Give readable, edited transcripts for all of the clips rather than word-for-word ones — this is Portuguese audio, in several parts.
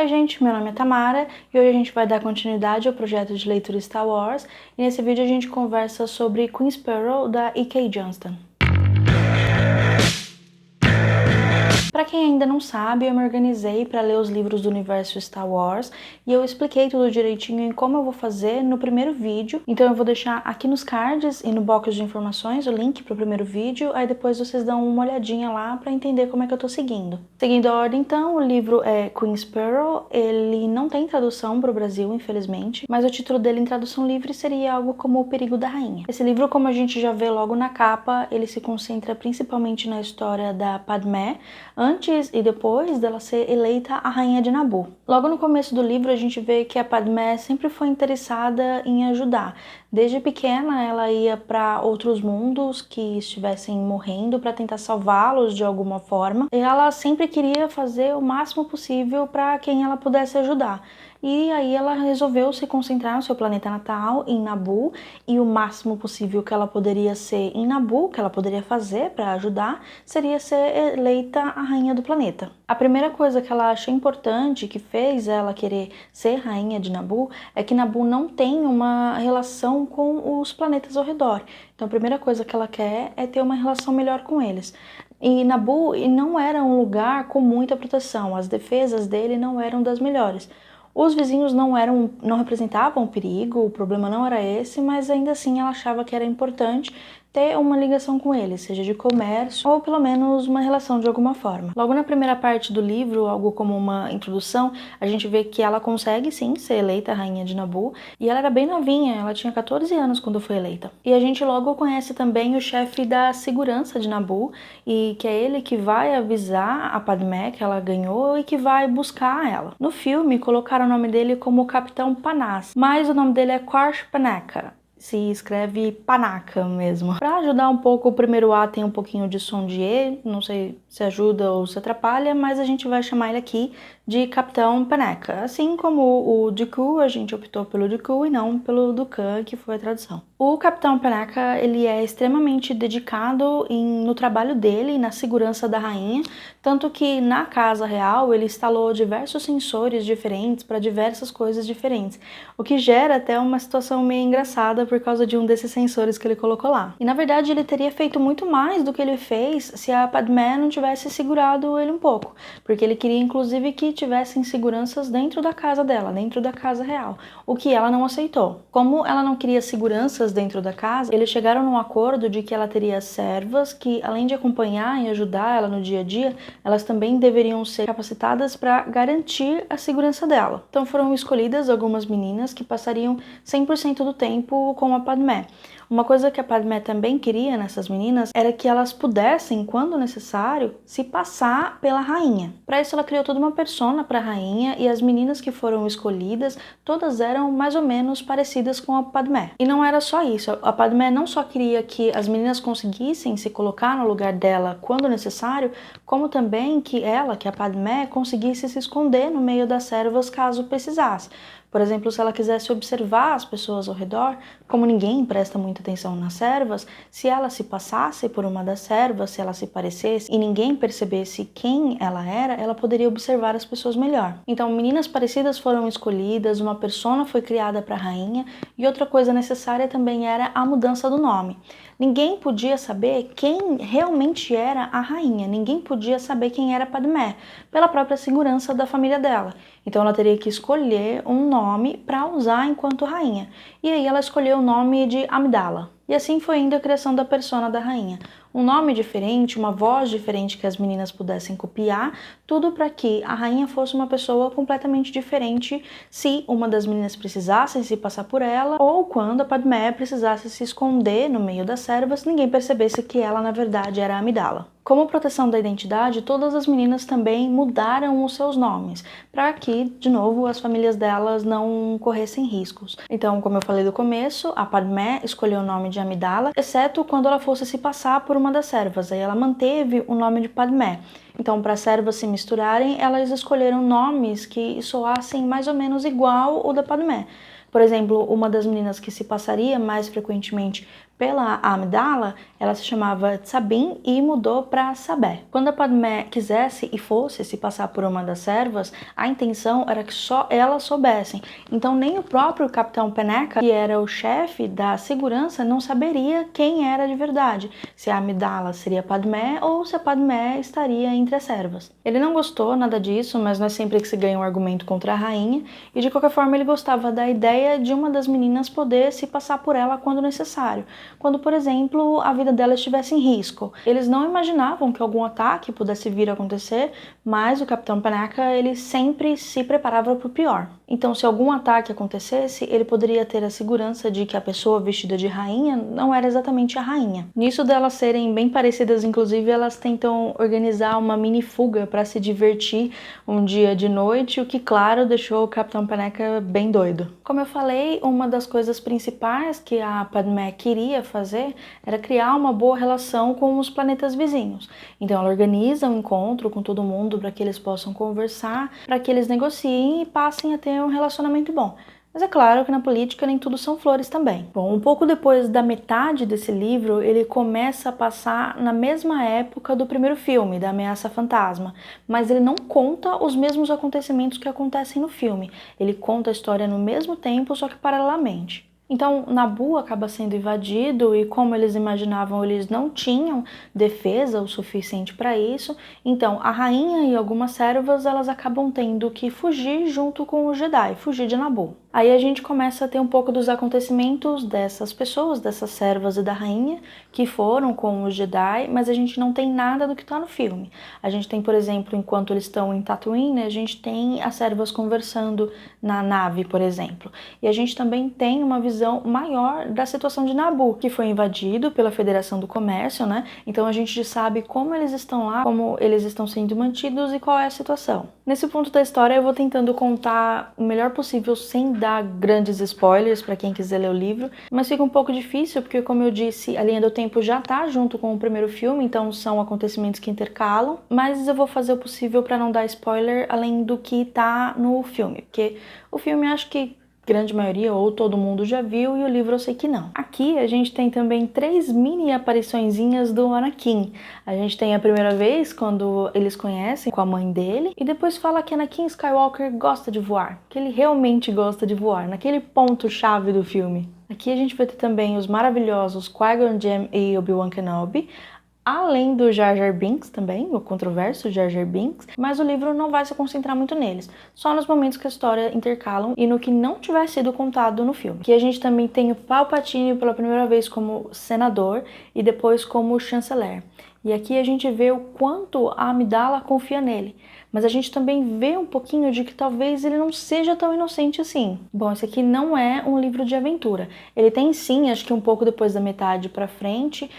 Oi gente, meu nome é Tamara e hoje a gente vai dar continuidade ao projeto de leitura Star Wars e nesse vídeo a gente conversa sobre Queen Sparrow da E.K. Johnston. Para quem ainda não sabe, eu me organizei para ler os livros do universo Star Wars e eu expliquei tudo direitinho em como eu vou fazer no primeiro vídeo. Então eu vou deixar aqui nos cards e no box de informações o link para o primeiro vídeo, aí depois vocês dão uma olhadinha lá para entender como é que eu tô seguindo. Seguindo a ordem então, o livro é Queen Sparrow, ele não tem tradução para o Brasil, infelizmente, mas o título dele em tradução livre seria algo como O Perigo da Rainha. Esse livro, como a gente já vê logo na capa, ele se concentra principalmente na história da Padmé, antes e depois dela ser eleita a rainha de Naboo. Logo no começo do livro a gente vê que a Padmé sempre foi interessada em ajudar. Desde pequena ela ia para outros mundos que estivessem morrendo para tentar salvá-los de alguma forma. E ela sempre queria fazer o máximo possível para quem ela pudesse ajudar. E aí ela resolveu se concentrar no seu planeta natal, em Naboo, e o máximo possível que ela poderia ser em Naboo, que ela poderia fazer para ajudar, seria ser eleita a rainha do planeta. A primeira coisa que ela acha importante, que fez ela querer ser rainha de Naboo, é que Naboo não tem uma relação com os planetas ao redor. Então a primeira coisa que ela quer é ter uma relação melhor com eles. E Naboo não era um lugar com muita proteção, as defesas dele não eram das melhores. Os vizinhos não representavam perigo, o problema não era esse, mas ainda assim ela achava que era importante ter uma ligação com eles, seja de comércio ou pelo menos uma relação de alguma forma. Logo na primeira parte do livro, algo como uma introdução, a gente vê que ela consegue sim ser eleita a rainha de Naboo e ela era bem novinha, ela tinha 14 anos quando foi eleita. E a gente logo conhece também o chefe da segurança de Naboo e que é ele que vai avisar a Padmé que ela ganhou e que vai buscar ela. No filme colocaram o nome dele como Capitão Panas, mas o nome dele é Quarsh Panaka. Se escreve Panaca mesmo. Para ajudar um pouco, o primeiro A tem um pouquinho de som de E, não sei se ajuda ou se atrapalha, mas a gente vai chamar ele aqui de Capitão Panaka. Assim como o Dooku, a gente optou pelo Dooku e não pelo Dukan, que foi a tradução. O Capitão Panaka, ele é extremamente dedicado no trabalho dele, na segurança da rainha, tanto que na casa real ele instalou diversos sensores diferentes para diversas coisas diferentes, o que gera até uma situação meio engraçada por causa de um desses sensores que ele colocou lá. E na verdade ele teria feito muito mais do que ele fez se a Padmé não tivesse segurado ele um pouco, porque ele queria inclusive que tivessem seguranças dentro da casa dela, dentro da casa real, o que ela não aceitou. Como ela não queria seguranças dentro da casa, eles chegaram num acordo de que ela teria servas que, além de acompanhar e ajudar ela no dia a dia, elas também deveriam ser capacitadas para garantir a segurança dela. Então foram escolhidas algumas meninas que passariam 100% do tempo com a Padmé. Uma coisa que a Padmé também queria nessas meninas era que elas pudessem, quando necessário, se passar pela rainha. Para isso ela criou toda uma persona para a rainha e as meninas que foram escolhidas, todas eram mais ou menos parecidas com a Padmé. E não era só isso, a Padmé não só queria que as meninas conseguissem se colocar no lugar dela quando necessário, como também que ela, que a Padmé, conseguisse se esconder no meio das servas caso precisasse. Por exemplo, se ela quisesse observar as pessoas ao redor, como ninguém presta muita atenção nas servas, se ela se passasse por uma das servas, se ela se parecesse e ninguém percebesse quem ela era, ela poderia observar as pessoas melhor. Então, meninas parecidas foram escolhidas, uma persona foi criada para a rainha e outra coisa necessária também era a mudança do nome. Ninguém podia saber quem realmente era a rainha, ninguém podia saber quem era Padmé, pela própria segurança da família dela. Então ela teria que escolher um nome para usar enquanto rainha. E aí ela escolheu o nome de Amidala. E assim foi indo a criação da persona da rainha. Um nome diferente, uma voz diferente que as meninas pudessem copiar, tudo para que a rainha fosse uma pessoa completamente diferente se uma das meninas precisasse se passar por ela ou quando a Padmé precisasse se esconder no meio das servas, ninguém percebesse que ela na verdade era a Amidala. Como proteção da identidade, todas as meninas também mudaram os seus nomes, para que, de novo, as famílias delas não corressem riscos. Então, como eu falei do começo, a Padmé escolheu o nome de Amidala, exceto quando ela fosse se passar por uma das servas, aí ela manteve o nome de Padmé. Então, para as servas se misturarem, elas escolheram nomes que soassem mais ou menos igual o da Padmé. Por exemplo, uma das meninas que se passaria mais frequentemente Pela Amidala, ela se chamava Sabine e mudou para Sabé. Quando a Padmé quisesse e fosse se passar por uma das servas, a intenção era que só elas soubessem. Então nem o próprio Capitão Penneca, que era o chefe da segurança, não saberia quem era de verdade, se a Amidala seria Padmé ou se a Padmé estaria entre as servas. Ele não gostou nada disso, mas não é sempre que se ganha um argumento contra a rainha, e de qualquer forma ele gostava da ideia de uma das meninas poder se passar por ela quando necessário. Quando, por exemplo, a vida dela estivesse em risco. Eles não imaginavam que algum ataque pudesse vir a acontecer, mas o Capitão Penneca, ele sempre se preparava para o pior. Então, se algum ataque acontecesse, ele poderia ter a segurança de que a pessoa vestida de rainha não era exatamente a rainha. Nisso delas serem bem parecidas, inclusive, elas tentam organizar uma mini fuga para se divertir um dia de noite, o que, claro, deixou o Capitão Penneca bem doido. Como eu falei, uma das coisas principais que a Padmé queria fazer era criar uma boa relação com os planetas vizinhos. Então ela organiza um encontro com todo mundo para que eles possam conversar, para que eles negociem e passem a ter um relacionamento bom. Mas é claro que na política nem tudo são flores também. Bom, um pouco depois da metade desse livro, ele começa a passar na mesma época do primeiro filme, da Ameaça Fantasma, mas ele não conta os mesmos acontecimentos que acontecem no filme. Ele conta a história no mesmo tempo, só que paralelamente. Então, Naboo acaba sendo invadido e, como eles imaginavam, eles não tinham defesa o suficiente para isso. Então, a rainha e algumas servas, elas acabam tendo que fugir junto com os Jedi, fugir de Naboo. Aí a gente começa a ter um pouco dos acontecimentos dessas pessoas, dessas servas e da rainha, que foram com os Jedi, mas a gente não tem nada do que está no filme. A gente tem, por exemplo, enquanto eles estão em Tatooine, a gente tem as servas conversando na nave, por exemplo. E a gente também tem uma visão maior da situação de Naboo, que foi invadido pela Federação do Comércio, né? Então a gente sabe como eles estão lá, como eles estão sendo mantidos e qual é a situação. Nesse ponto da história eu vou tentando contar o melhor possível sem dar grandes spoilers para quem quiser ler o livro, mas fica um pouco difícil porque, como eu disse, a linha do tempo já tá junto com o primeiro filme, então são acontecimentos que intercalam, mas eu vou fazer o possível para não dar spoiler além do que tá no filme, porque o filme acho que grande maioria ou todo mundo já viu e o livro eu sei que não. Aqui a gente tem também 3 mini apariçõezinhas do Anakin. A gente tem a primeira vez quando eles conhecem com a mãe dele e depois fala que Anakin Skywalker gosta de voar, que ele realmente gosta de voar, naquele ponto-chave do filme. Aqui a gente vai ter também os maravilhosos Qui-Gon Jinn e Obi-Wan Kenobi, além do Jar Jar Binks também, o controverso Jar Jar Binks, mas o livro não vai se concentrar muito neles, só nos momentos que a história intercalam e no que não tiver sido contado no filme. Aqui a gente também tem o Palpatine pela primeira vez como senador e depois como chanceler. E aqui a gente vê o quanto a Amidala confia nele, mas a gente também vê um pouquinho de que talvez ele não seja tão inocente assim. Bom, esse aqui não é um livro de aventura. Ele tem sim, acho que um pouco depois da metade pra frente,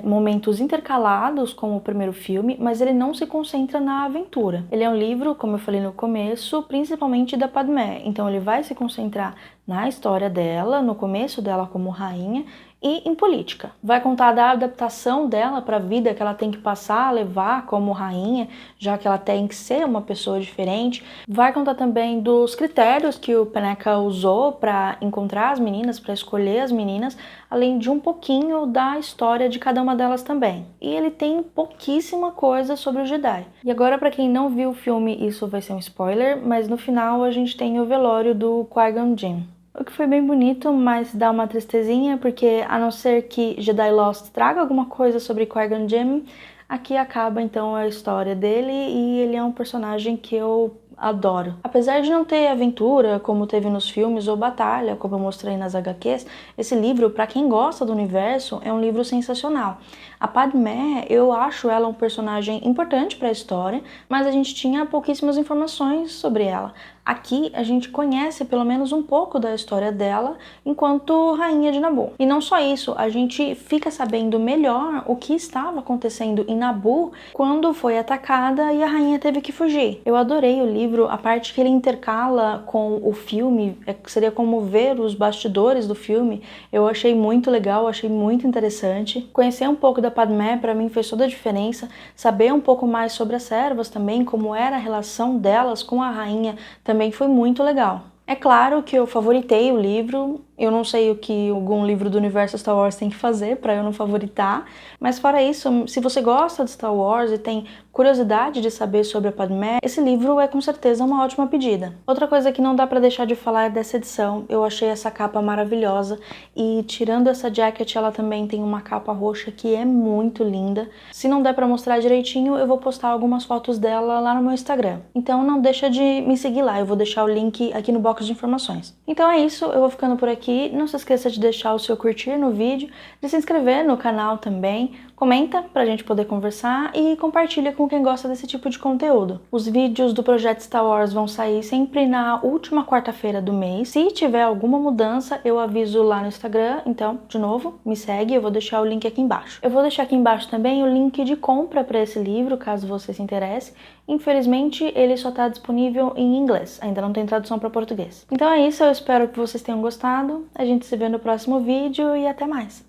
momentos intercalados com o primeiro filme, mas ele não se concentra na aventura. Ele é um livro, como eu falei no começo, principalmente da Padmé. Então ele vai se concentrar na história dela, no começo dela como rainha, e em política. Vai contar da adaptação dela para a vida que ela tem que passar a levar como rainha, já que ela tem que ser uma pessoa diferente. Vai contar também dos critérios que o Penneca usou para encontrar as meninas, para escolher as meninas, além de um pouquinho da história de cada uma delas também. E ele tem pouquíssima coisa sobre o Jedi. E agora, para quem não viu o filme, isso vai ser um spoiler, mas no final a gente tem o velório do Qui-Gon Jinn. O que foi bem bonito, mas dá uma tristezinha, porque a não ser que Jedi Lost traga alguma coisa sobre Qui-Gon Jinn, aqui acaba então a história dele e ele é um personagem que eu adoro. Apesar de não ter aventura, como teve nos filmes, ou batalha, como eu mostrei nas HQs, esse livro, para quem gosta do universo, é um livro sensacional. A Padmé, eu acho ela um personagem importante para a história, mas a gente tinha pouquíssimas informações sobre ela. Aqui a gente conhece pelo menos um pouco da história dela enquanto rainha de Naboo. E não só isso, a gente fica sabendo melhor o que estava acontecendo em Naboo quando foi atacada e a rainha teve que fugir. Eu adorei o livro, a parte que ele intercala com o filme, seria como ver os bastidores do filme. Eu achei muito legal, achei muito interessante. Conhecer um pouco da Padmé para mim fez toda a diferença. Saber um pouco mais sobre as servas também, como era a relação delas com a rainha, também foi muito legal. É claro que eu favoritei o livro, Eu não sei o que algum livro do universo Star Wars tem que fazer para eu não favoritar, mas fora isso, se você gosta de Star Wars e tem curiosidade de saber sobre a Padmé, esse livro é com certeza uma ótima pedida. Outra coisa que não dá para deixar de falar é dessa edição. Eu achei essa capa maravilhosa e tirando essa jacket, ela também tem uma capa roxa que é muito linda. Se não der para mostrar direitinho, eu vou postar algumas fotos dela lá no meu Instagram. Então não deixa de me seguir lá, eu vou deixar o link aqui no box de informações. Então é isso, eu vou ficando por aqui. Não se esqueça de deixar o seu curtir no vídeo, de se inscrever no canal também, comenta pra gente poder conversar e compartilha com quem gosta desse tipo de conteúdo. Os vídeos do projeto Star Wars vão sair sempre na última quarta-feira do mês. Se tiver alguma mudança, eu aviso lá no Instagram, então, de novo, me segue, eu vou deixar o link aqui embaixo. Eu vou deixar aqui embaixo também o link de compra para esse livro, caso você se interesse. Infelizmente, ele só está disponível em inglês, ainda não tem tradução para português. Então é isso, eu espero que vocês tenham gostado. A gente se vê no próximo vídeo e até mais!